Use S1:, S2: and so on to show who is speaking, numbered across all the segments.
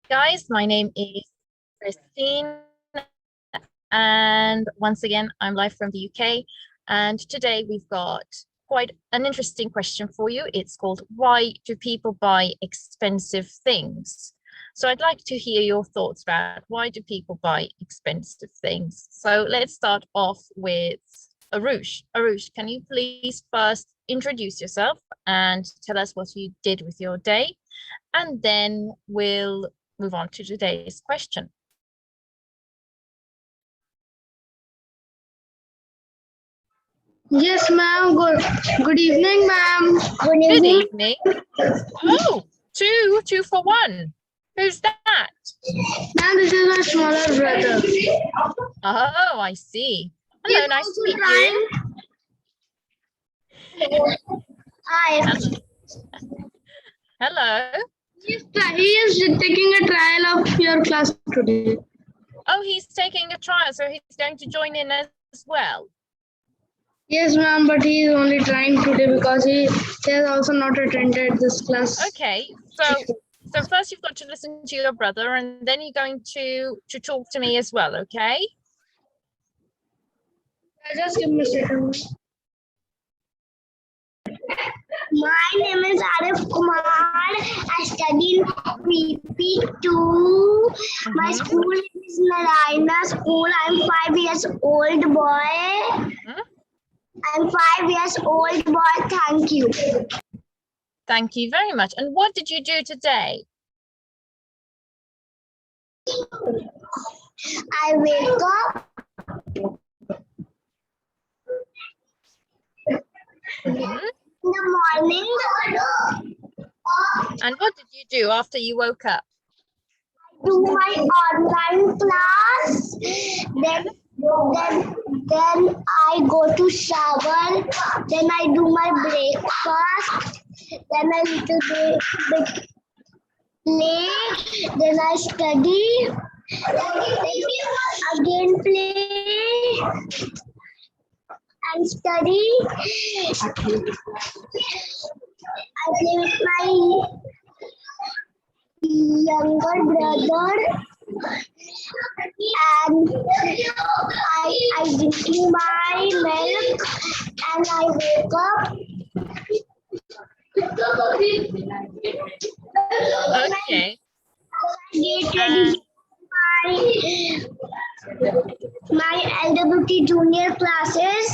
S1: guys, my name is Christine, and once again, I'm live from the UK. And today we've got quite an interesting question for you. It's called, why do people buy expensive things? So I'd like to hear your thoughts about why do people buy expensive things? So let's start off with Arush. Arush, can you please first introduce yourself and tell us what you did with your day? And then we'll move on to today's question.
S2: Yes, ma'am. Good evening, ma'am.
S1: Good evening. Oh, two for one. Who's that?
S2: Ma'am, this is my smaller brother.
S1: Oh, I see. Hello, nice to meet you.
S2: Hi.
S1: Hello.
S2: He is taking a trial of your class today.
S1: Oh, he's taking a trial, so he's going to join in as well.
S2: Yes, ma'am, but he is only trying today because he has also not attended this class.
S1: Okay, so first you've got to listen to your brother, and then you're going to talk to me as well, okay?
S2: Just give me a second. My name is Arif Kumar. I study in PP2. My school name is Narayana School. I'm 5 years old boy. I'm 5 years old boy. Thank you.
S1: Thank you very much. And what did you do today?
S2: I wake up. In the morning.
S1: And what did you do after you woke up?
S2: Do my online class. Then I go to shower. Then I do my breakfast. Then I little bit play. Then I study. Again play. And study. I play with my younger brother. And I drink my milk and I wake up.
S1: Okay.
S2: Get ready my LWT junior classes.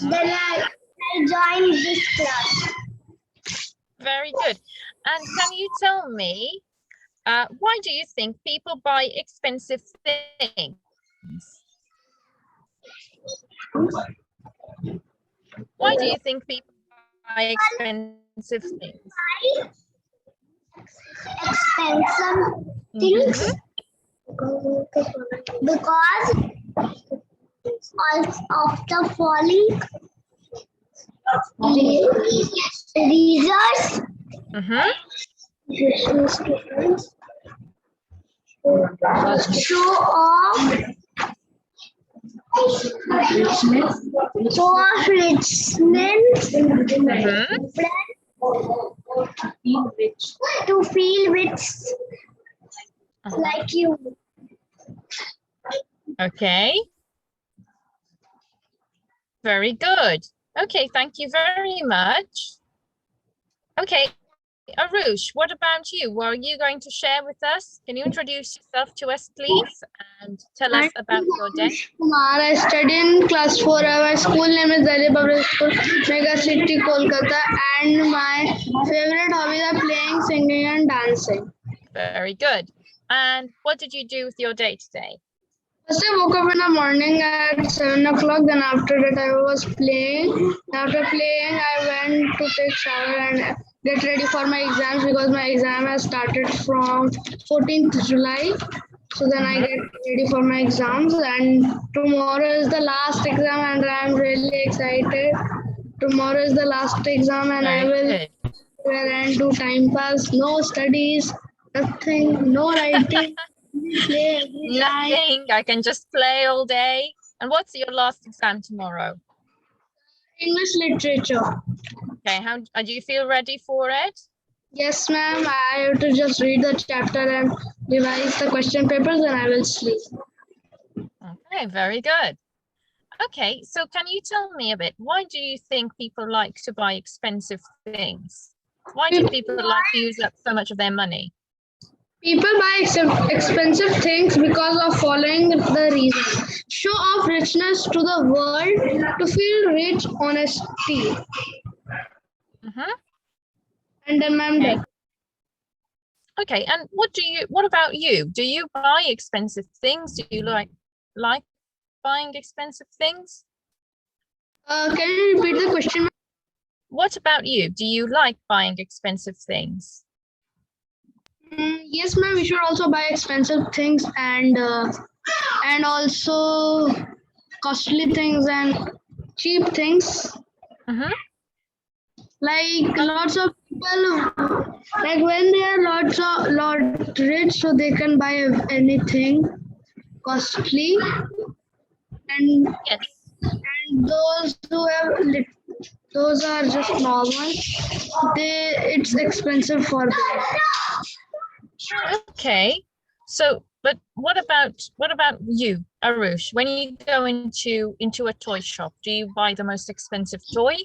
S2: Then I join this class.
S1: Very good. And can you tell me, why do you think people buy expensive things? Why do you think people buy expensive things?
S2: Expensive things because of the falling reasons. Show off richness. To feel rich like you.
S1: Okay. Very good. Okay, thank you very much. Okay, Arush, what about you? What are you going to share with us? Can you introduce yourself to us, please, and tell us about your day?
S2: Kumar, I study in class 4. Our school name is Delhi Public School, Mega City, Kolkata, and my favorite hobbies are playing, singing, and dancing.
S1: Very good. And what did you do with your day today?
S2: First, I woke up in the morning at 7 o'clock. Then after that, I was playing. After playing, I went to take shower and get ready for my exams because my exam has started from 14th July. So then I get ready for my exams, and tomorrow is the last exam and I'm really excited. Tomorrow is the last exam and I will and do time pass, no studies, nothing, no writing. Play every
S1: Nothing. I can just play all day. And what's your last exam tomorrow?
S2: English literature.
S1: Okay, how do you feel ready for it?
S2: Yes, ma'am. I have to just read the chapter and revise the question papers, and I will sleep.
S1: Okay, very good. Okay, so can you tell me a bit, why do you think people like to buy expensive things? Why do people like to use up so much of their money?
S2: People buy expensive things because of following the reason. Show off richness to the world, to feel rich, honesty,
S1: Mhm.
S2: and
S1: Okay.
S2: remember.
S1: Okay, and what about you? Do you buy expensive things? Do you like buying expensive things?
S2: Can you repeat the question?
S1: What about you? Do you like buying expensive things?
S2: Yes, ma'am. We should also buy expensive things and also costly things and cheap things.
S1: Mm-hmm.
S2: Like lots of people, like when they are lot rich, so they can buy anything costly, and
S1: Yes.
S2: those who have those are just normal. It's expensive for them.
S1: Okay. So, but what about you, Arush? When you go into a toy shop, do you buy the most expensive toy?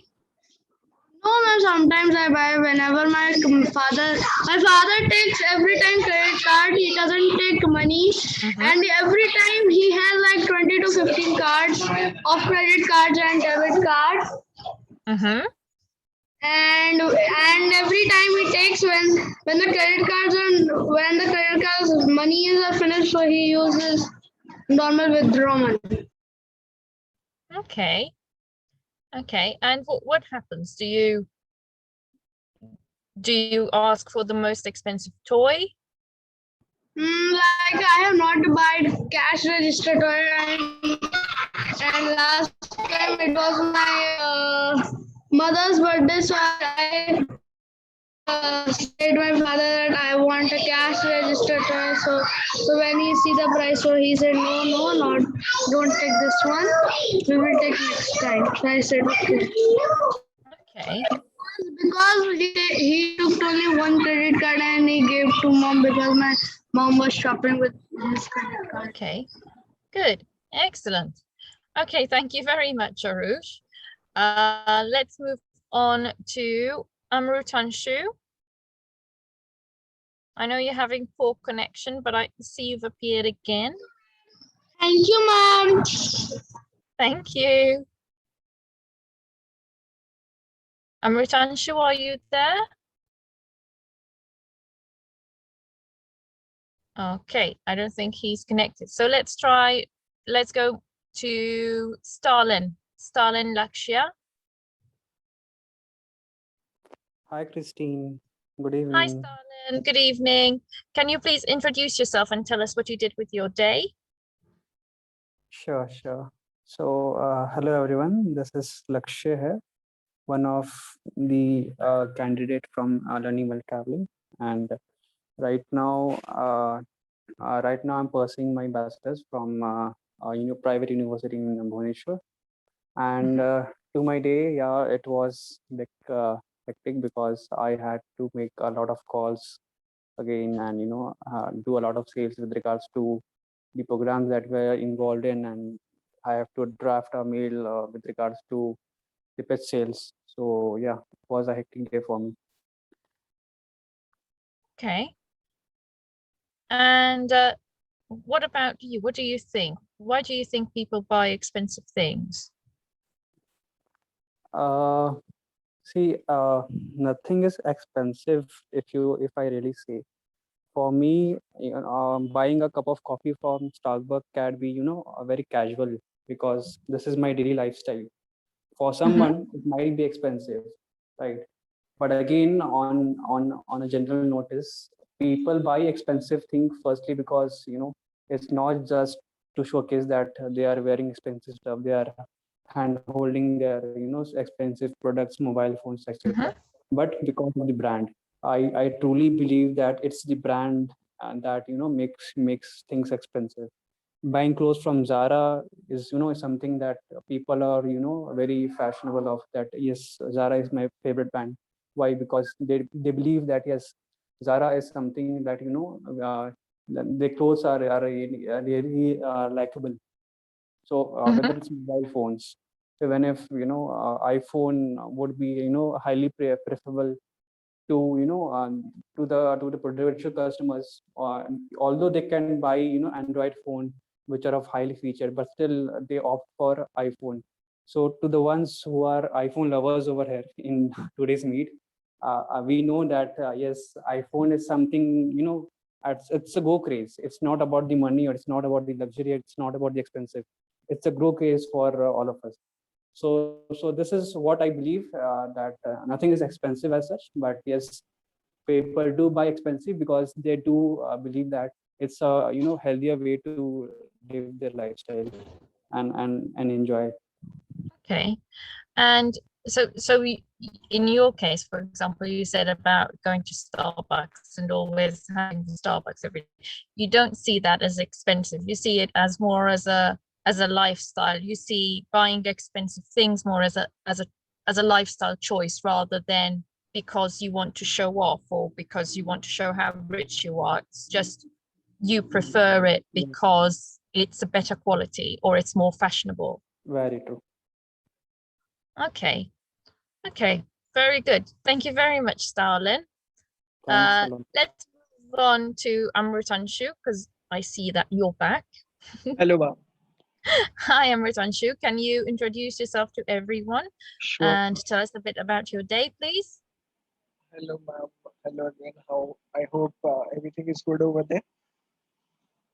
S2: No, ma'am. Sometimes I buy whenever my father takes every time credit card. He doesn't take money,
S1: Mm-hmm.
S2: and every time he has like 20 to 15 cards of credit cards and debit cards.
S1: Mm-hmm.
S2: And every time he takes when the credit cards and when the credit cards money is finished, so he uses normal withdrawal money.
S1: Okay. Okay. And what happens? Do you ask for the most expensive toy?
S2: Like I have not bought cash register toy, and last time it was my mother's birthday, so I said my father that I want a cash register toy. So when he see the price, so he said no, no, not don't take this one. We will take next time. So I said okay.
S1: Okay.
S2: Because he took only one credit card and he gave to mom because my mom was shopping with his credit card.
S1: Okay. Good. Excellent. Okay, thank you very much, Arush. Let's move on to Amrutanshu. I know you're having poor connection, but I see you've appeared again.
S2: Thank you, mom.
S1: Thank you. Amrutanshu, are you there? Okay, I don't think he's connected. So let's go to Stalin. Stalin Lakshya.
S3: Hi, Christine. Good
S1: Hi,
S3: evening.
S1: Stalin. Good evening. Can you please introduce yourself and tell us what you did with your day?
S3: Sure, sure. So, hello everyone. This is Lakshya here, one of the candidate from Learning While Traveling, and right now, I'm pursuing my bachelor's from private university in Bhubaneswar. And to my day, yeah, it was like hectic because I had to make a lot of calls again and do a lot of sales with regards to the programs that we're involved in, and I have to draft a mail with regards to the pitch sales. So yeah, it was a hectic day for me.
S1: Okay. And what about you? What do you think? Why do you think people buy expensive things?
S3: Uh, See, nothing is expensive if I really say. For me, buying a cup of coffee from Starbucks can be, very casual because this is my daily lifestyle. For someone, it might be expensive, right? But again, on a general notice, people buy expensive things firstly because it's not just to showcase that they are wearing expensive stuff. They are hand holding their expensive products, mobile phones, etc. But because of the brand, I truly believe that it's the brand and that makes things expensive. Buying clothes from Zara is something that people are very fashionable of, that yes, Zara is my favorite brand. Why? Because they believe that yes, Zara is something that their clothes are really likable. So whether it's mobile phones, even if iPhone would be highly preferable to to the potential customers, although they can buy Android phone which are of highly featured, but still they opt for iPhone. So to the ones who are iPhone lovers over here in today's meet, we know that yes, iPhone is something it's a go craze. It's not about the money, or it's not about the luxury, it's not about the expensive. It's a grow craze for all of us. So this is what I believe, that nothing is expensive as such, but yes, people do buy expensive because they do believe that it's a healthier way to live their lifestyle and enjoy.
S1: Okay. And in your case, for example, you said about going to Starbucks and always having Starbucks every day. You don't see that as expensive. You see it as more as a lifestyle. You see buying expensive things more as a lifestyle choice rather than because you want to show off or because you want to show how rich you are. It's just you prefer it because it's a better quality or it's more fashionable.
S3: Very true.
S1: Okay. Okay, very good. Thank you very much, Starlin.
S3: Thanks a lot.
S1: Let's move on to Amritanshu because I see that you're back.
S4: Hello, ma'am.
S1: Hi, Amritanshu. Can you introduce yourself to everyone
S4: Sure.
S1: and tell us a bit about your day, please?
S4: Hello, ma'am. Hello again. How I hope everything is good over there.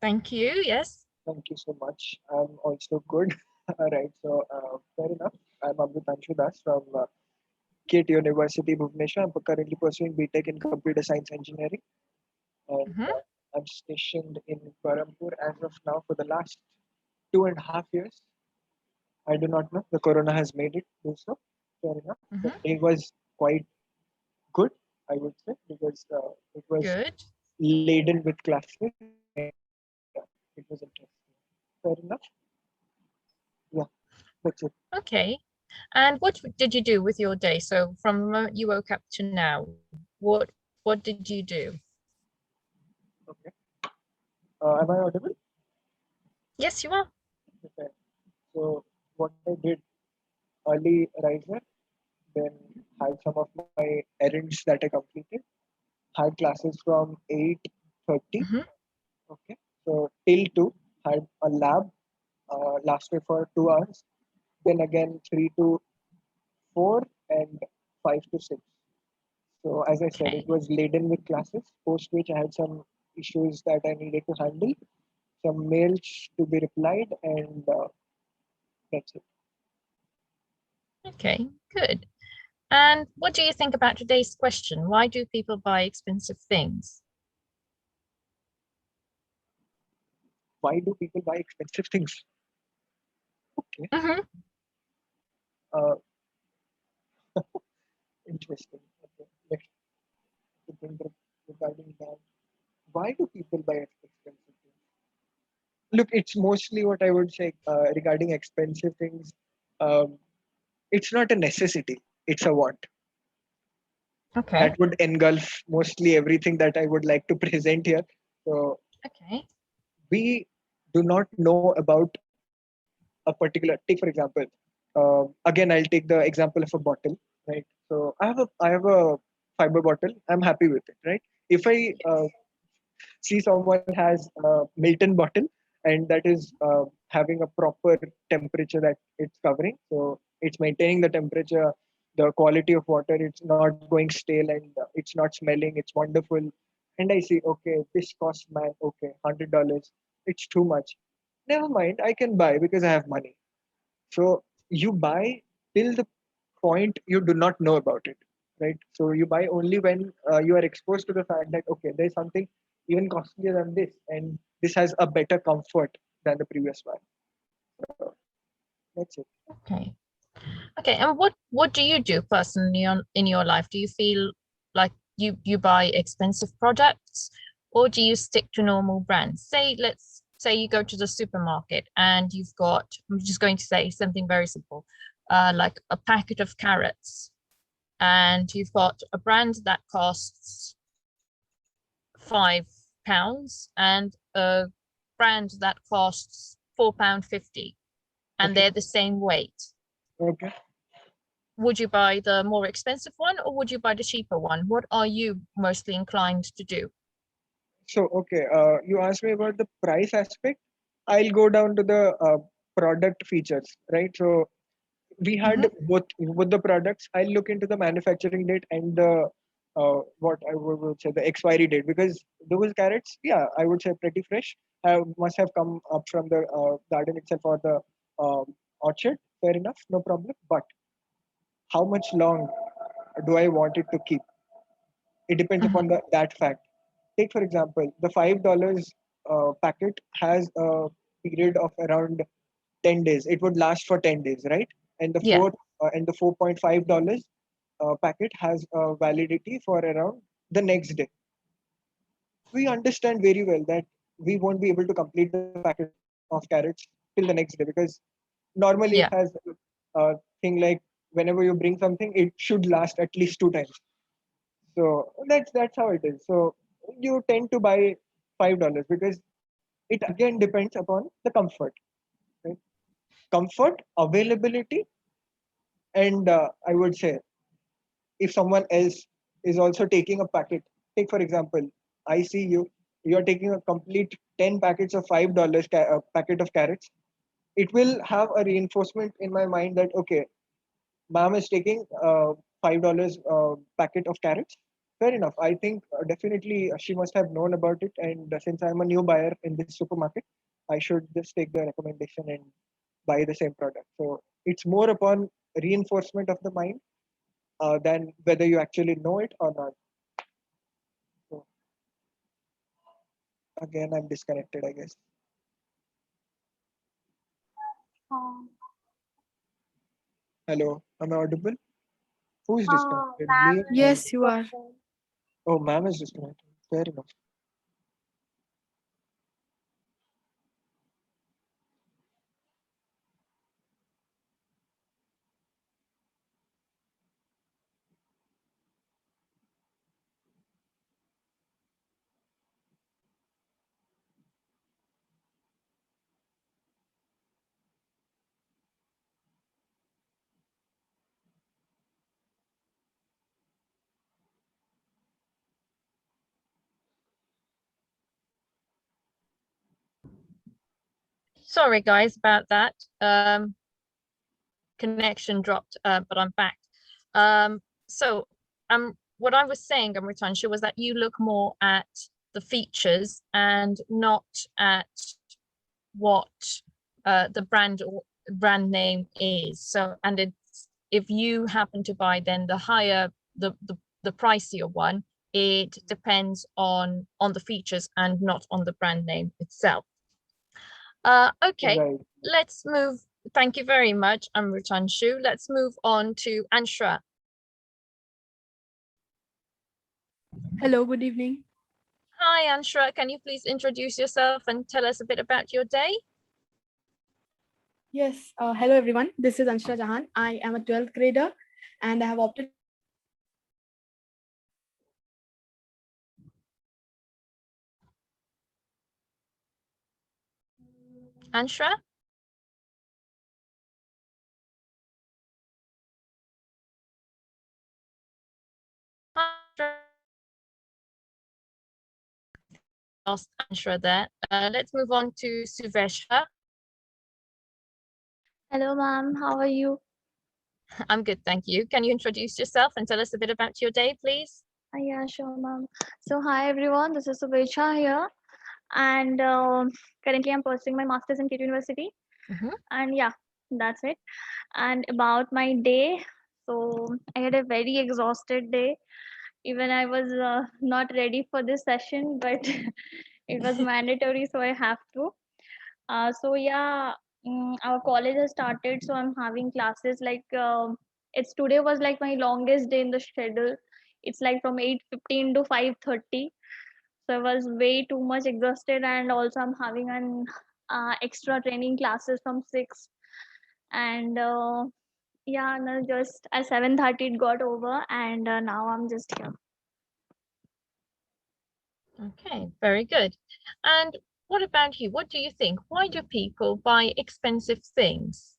S1: Thank you. Yes.
S4: Thank you so much. I'm also good. All right. So, fair enough. I'm Amrit Das from KT University, Bhubaneswar. I'm currently pursuing BTech in Computer Science Engineering, and
S1: Mhm.
S4: I'm stationed in Parampur as of now for the last 2.5 years. I do not know. The corona has made it do so. Fair enough. The
S1: Mhm.
S4: day was quite good, I would say, because it was
S1: Good.
S4: laden with classes and it was interesting. Fair enough. Yeah, that's it.
S1: Okay. And what did you do with your day? So from the moment you woke up to now, what did you do?
S4: Okay. Am I audible?
S1: Yes, you are.
S4: Okay. So what I did, early riser, then had some of my errands that I completed. Had classes from 8:30.
S1: Mhm.
S4: Okay. So till 2, had a lab, lasted for 2 hours. Then again 3 to 4 and 5 to 6. So as I said, it
S1: Okay.
S4: was laden with classes, post which I had some issues that I needed to handle, some mails to be replied, and that's it.
S1: Okay. Good. And what do you think about today's question? Why do people buy expensive things?
S4: Why do people buy expensive things? Okay,
S1: Hmm.
S4: uh, interesting. Okay, let's think regarding that. Why do people buy expensive things? Look, it's mostly what I would say regarding expensive things. Um, it's not a necessity; it's a want.
S1: Okay.
S4: That would engulf mostly everything that I would like to present here. So
S1: Okay.
S4: we do not know about a particular, take for example, again I'll take the example of a bottle, right? So I have a fiber bottle, I'm happy with it, right? If I see someone has a Milton bottle and that is having a proper temperature that it's covering, so it's maintaining the temperature, the quality of water, it's not going stale, and it's not smelling, it's wonderful, and I see, okay, this costs, man, okay, $100, it's too much, never mind, I can buy because I have money. So you buy till the point you do not know about it, right? So you buy only when you are exposed to the fact that, okay, there's something even costlier than this, and this has a better comfort than the previous one. So that's it.
S1: Okay. Okay. And what do you do personally in your life? Do you feel like you buy expensive products or do you stick to normal brands? Say, let's say you go to the supermarket and you've got, I'm just going to say something very simple, like a packet of carrots. and you've got a brand that costs £5 and a brand that costs £4.50, and
S4: Okay.
S1: they're the same weight.
S4: Okay.
S1: Would you buy the more expensive one or would you buy the cheaper one? What are you mostly inclined to do?
S4: So, okay, you asked me about the price aspect. I'll go down to the product features, right? So, we had both the products. I'll look into the manufacturing date and the what I would say the expiry date, because those carrots, yeah, I would say pretty fresh. Must have come up from the garden itself or the orchard. Fair enough, no problem. But how much long do I want it to keep? It depends upon that fact. Take for example, the $5 packet has a period of around 10 days. It would last for 10 days, right? And the
S1: Yeah.
S4: $4.5 packet has a validity for around the next day. We understand very well that we won't be able to complete the packet of carrots till the next day, because normally it
S1: Yeah.
S4: has a thing like whenever you bring something, it should last at least 2 times. So that's how it is. So you tend to buy $5 because it again depends upon the comfort, right? Comfort, availability, and I would say if someone else is also taking a packet. Take for example, I see you're taking a complete 10 packets of $5 packet of carrots. It will have a reinforcement in my mind that okay, ma'am is taking $5 packet of carrots. Fair enough. I think definitely she must have known about it, and since I'm a new buyer in this supermarket, I should just take the recommendation and buy the same product. So it's more upon reinforcement of the mind than whether you actually know it or not. So again, I'm disconnected, I guess. Hello, am I audible? Who is disconnected? Me or
S5: Yes, you are.
S4: oh, ma'am is disconnected. Fair enough.
S1: Sorry guys about that. Connection dropped, but I'm back. So what I was saying, Amritanshu, was that you look more at the features and not at what the brand name is. So, and it's if you happen to buy then the higher the pricier one, it depends on the features and not on the brand name itself. Okay,
S4: Right.
S1: let's move. Thank you very much, Amritanshu. Let's move on to Anshra.
S5: Hello, good evening.
S1: Hi, Anshra. Can you please introduce yourself and tell us a bit about your day?
S5: Yes, hello everyone. This is Anshra Jahan. I am a 12th grader and I have opted.
S1: Anshra? Lost Anshra there. Let's move on to Suveshha.
S6: Hello, ma'am. How are you?
S1: I'm good, thank you. Can you introduce yourself and tell us a bit about your day, please?
S6: Yeah, sure, ma'am. So, hi everyone. This is Subhecha here, and currently I'm pursuing my master's in KT University. And yeah, that's it. And about my day, so I had a very exhausted day. Even I was not ready for this session, but it was mandatory, so I have to. So yeah, our college has started, so I'm having classes like it's today was like my longest day in the schedule. It's like from 8:15 to 5:30. So I was way too much exhausted, and also I'm having an extra training classes from 6. And Yeah, no, just at 7:30 it got over, and now I'm just here.
S1: Okay, very good. And what about you? What do you think? Why do people buy expensive things?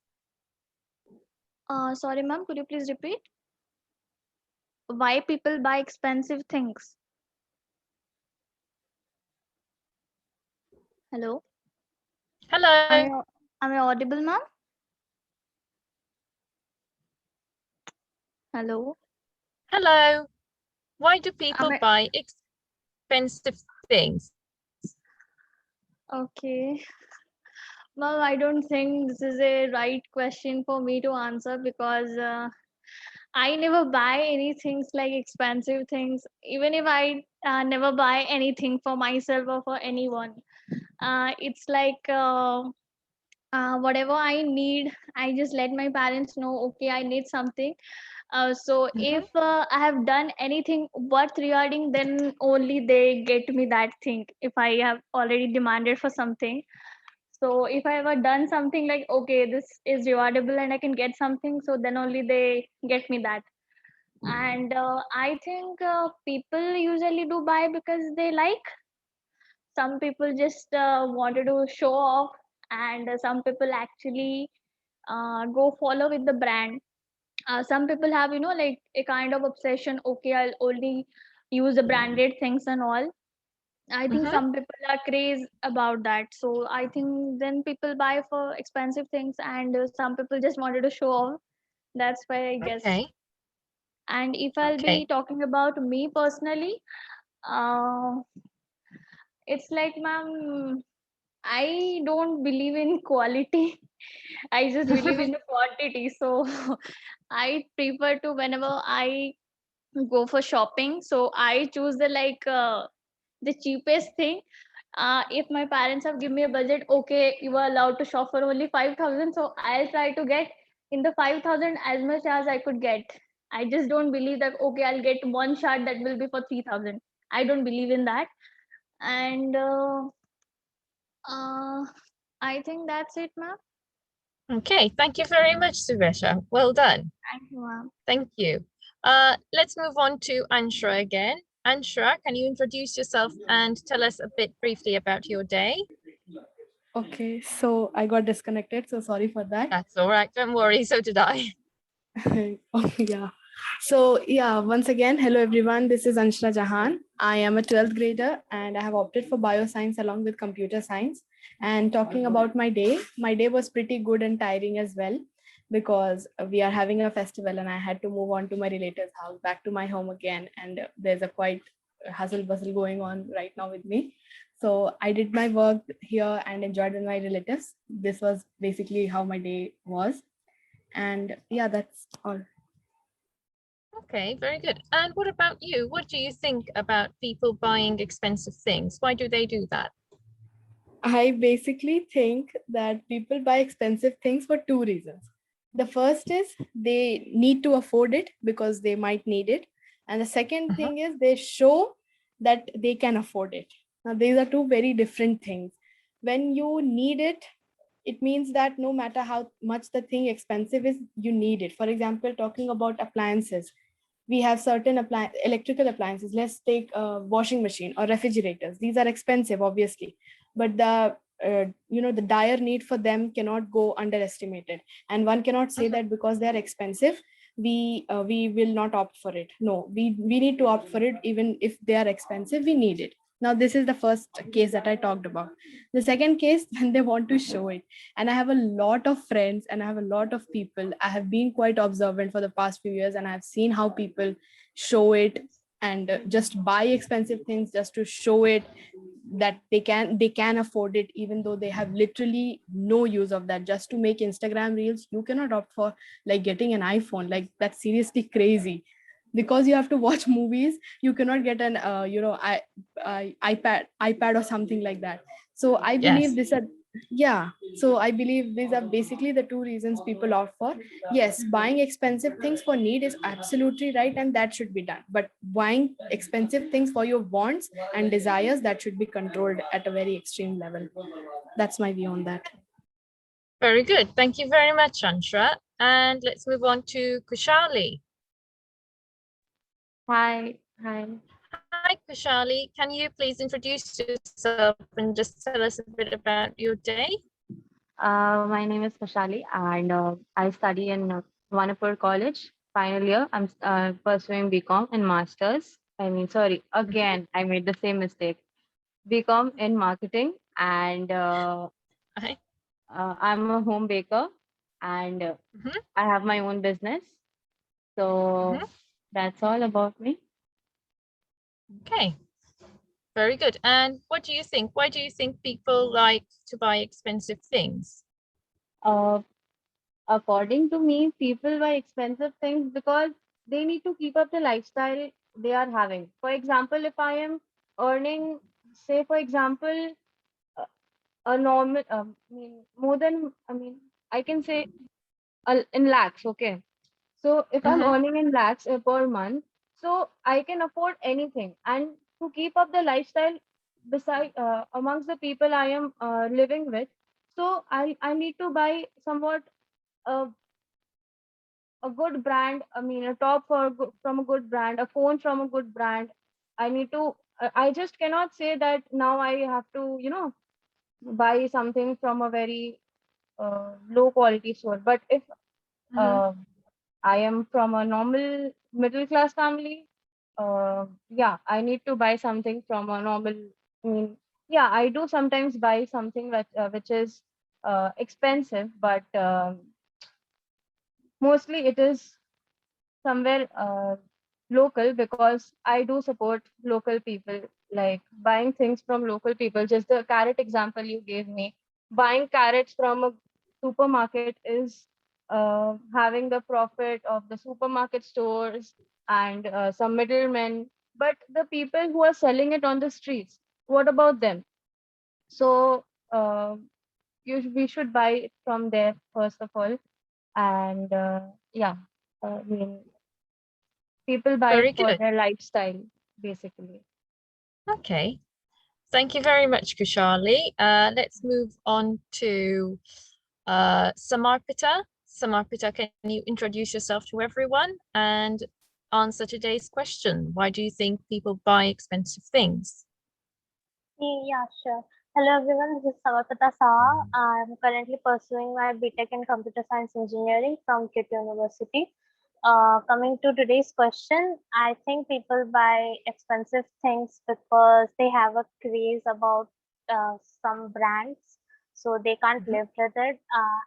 S6: Sorry, ma'am, could you please repeat? Why people buy expensive things? Hello?
S1: Hello,
S6: Am I audible, ma'am? Hello?
S1: hello. Why do
S6: Am
S1: people
S6: I
S1: buy expensive things?
S6: okay? Ma'am, I don't think this is a right question for me to answer because I never buy any things like expensive things. Even if I never buy anything for myself or for anyone, it's like whatever I need, I just let my parents know. Okay, I need something. So if I have done anything worth regarding, then only they get me that thing. If I have already demanded for something, so if I ever done something like, okay, this is rewardable and I can get something, so then only they get me that. And I think people usually do buy because they like. Some people just wanted to show off, and some people actually go follow with the brand. Some people have, like a kind of obsession. Okay, I'll only use the branded things and all. I think some people are crazy about that. So I think then people buy for expensive things, and some people just wanted to show off. That's why I guess.
S1: Okay,
S6: And if I'll be
S1: okay.
S6: talking about me personally, uh, it's like, ma'am, I don't believe in quality. I just believe in the quantity. So I prefer to, whenever I go for shopping, so I choose the cheapest thing. If my parents have given me a budget, okay, you are allowed to shop for only 5,000, so I'll try to get in the 5,000 as much as I could get. I just don't believe that, okay, I'll get one shirt that will be for 3,000. I don't believe in that. And uh, I think that's it, ma'am.
S1: Okay, thank you very much, Suresha. Well done.
S6: Thank you, ma'am.
S1: Thank you. Let's move on to Anshra again. Anshra, can you introduce yourself and tell us a bit briefly about your day?
S5: Okay, so I got disconnected, so sorry for that.
S1: That's all right. Don't worry. So did I.
S5: Oh, yeah. So yeah, once again, hello everyone. This is Anshra Jahan. I am a 12th grader and I have opted for bioscience along with computer science. And talking about my day was pretty good and tiring as well because we are having a festival and I had to move on to my relative's house, back to my home again. And there's a quite hustle bustle going on right now with me. So I did my work here and enjoyed with my relatives. This was basically how my day was. And yeah, that's all.
S1: Okay, very good. And what about you? What do you think about people buying expensive things? Why do they do that?
S5: I basically think that people buy expensive things for two reasons. The first is they need to afford it because they might need it. And the second thing is they show that they can afford it. Now, these are two very different things. When you need it, it means that no matter how much the thing expensive is, you need it. For example, talking about appliances, we have certain electrical appliances. Let's take a washing machine or refrigerators. These are expensive, obviously, but the dire need for them cannot go underestimated. And one cannot say that because they are expensive, we will not opt for it. No, we need to opt for it. Even if they are expensive, we need it. Now, this is the first case that I talked about. The second case, when they want to show it. And I have a lot of friends and I have a lot of people. I have been quite observant for the past few years and I've seen how people show it and just buy expensive things just to show it that they can afford it, even though they have literally no use of that. Just to make Instagram reels, you cannot opt for like getting an iPhone. Like, that's seriously crazy. Because you have to watch movies, you cannot get an iPad or something like that. So I believe
S1: Yes.
S5: this are, yeah, so I believe these are basically the two reasons people opt for. Yes, buying expensive things for need is absolutely right and that should be done, but buying expensive things for your wants and desires, that should be controlled at a very extreme level. That's my view on that.
S1: Very good. Thank you very much, Anshra. And let's move on to Kushali.
S7: Hi, hi.
S1: Hi, Kushali. Can you please introduce yourself and just tell us a bit about your day?
S7: My name is Kashali, and I study in Manipur College. Final year, I'm pursuing BCom and Masters. Sorry, again, I made the same mistake. BCom in marketing, and
S1: Okay.
S7: I'm a home baker, and I have my own business. So that's all about me.
S1: Okay. Very good. And what do you think? Why do you think people like to buy expensive things?
S7: Uh, According to me, people buy expensive things because they need to keep up the lifestyle they are having. For example, if I am earning, say, for example, a a normal, more than, I can say in lakhs, okay. So if I'm earning in lakhs per month, so I can afford anything. And to keep up the lifestyle beside amongst the people I am living with, so I need to buy somewhat uh, a good brand, a top from a good brand, a phone from a good brand. I need to, I just cannot say that now I have to, buy something from a very low quality store. But if uh, I am from a normal middle class family, yeah, I need to buy something from a normal, I mean, yeah, I do sometimes buy something which is expensive, but mostly it is somewhere local because I do support local people, like buying things from local people. Just the carrot example you gave me, buying carrots from a supermarket is having the profit of the supermarket stores and some middlemen. But the people who are selling it on the streets, what about them? So we should buy it from there first of all, and yeah, I mean people buy
S1: Very
S7: it for
S1: good.
S7: their lifestyle, basically.
S1: Okay. Thank you very much, Kushali. Let's move on to Samarpita. Samarpita, can you introduce yourself to everyone and answer today's question? Why do you think people buy expensive things?
S6: Yeah, sure. Hello everyone, this is Samarpata Saha. I'm currently pursuing my BTech in Computer Science Engineering from KIT University. Coming to today's question, I think people buy expensive things because they have a craze about some brands, so they can't live with it.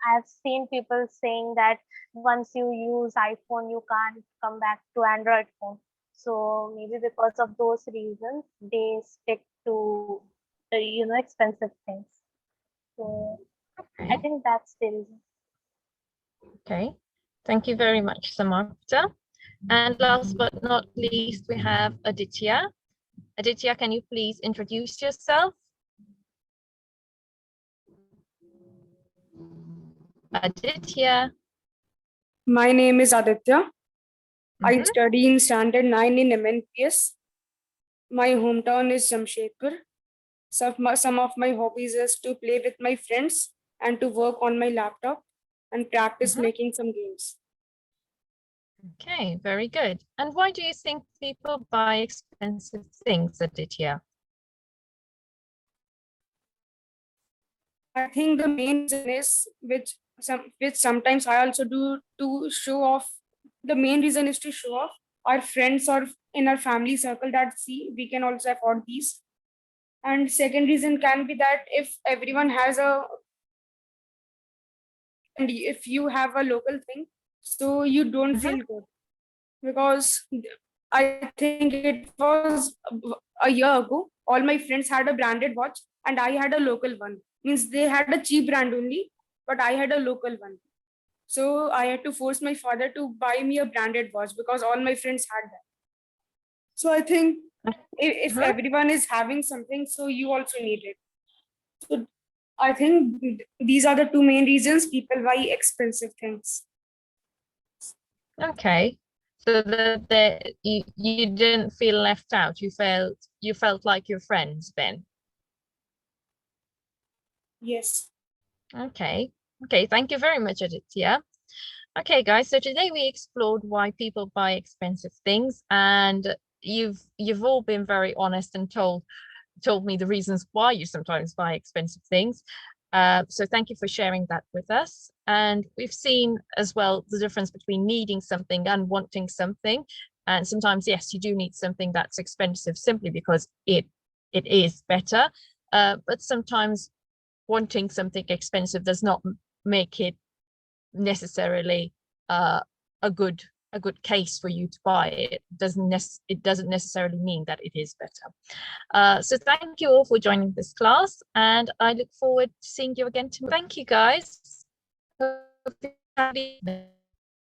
S6: I've seen people saying that once you use iPhone, you can't come back to Android phone. So maybe because of those reasons, they stick to expensive things. So I
S1: Okay.
S6: think that's the reason.
S1: Okay. Thank you very much, Samarpita. And last but not least, we have Aditya. Aditya, can you please introduce yourself? Aditya.
S8: My name is Aditya. I study in Standard 9 in MNPS. My hometown is Jamshedpur. Some of my hobbies is to play with my friends and to work on my laptop and practice making some games.
S1: Okay, very good. And why do you think people buy expensive things, Aditya?
S8: I think the main reason is which sometimes I also do to show off. The main reason is to show off our friends or in our family circle that see we can also afford these. And second reason can be that if everyone has and if you have a local thing, so you don't feel good because I think it was a year ago. All my friends had a branded watch and I had a local one. Means they had a cheap brand only, but I had a local one. So I had to force my father to buy me a branded watch because all my friends had that. So I think if everyone is having something, so you also need it. So I think these are the two main reasons people buy expensive things.
S1: Okay, so that you didn't feel left out. You felt like your friends then.
S8: Yes.
S1: Okay. Okay. Thank you very much, Aditya. Okay, guys, so today we explored why people buy expensive things, and you've all been very honest and told me the reasons why you sometimes buy expensive things. So thank you for sharing that with us. And we've seen as well the difference between needing something and wanting something. And sometimes, yes, you do need something that's expensive simply because it is better. But sometimes wanting something expensive does not make it necessarily a good case for you to buy it. It doesn't necessarily mean that it is better. So thank you all for joining this class, and I look forward to seeing you again tomorrow. Thank you, guys. Hope you have a good evening.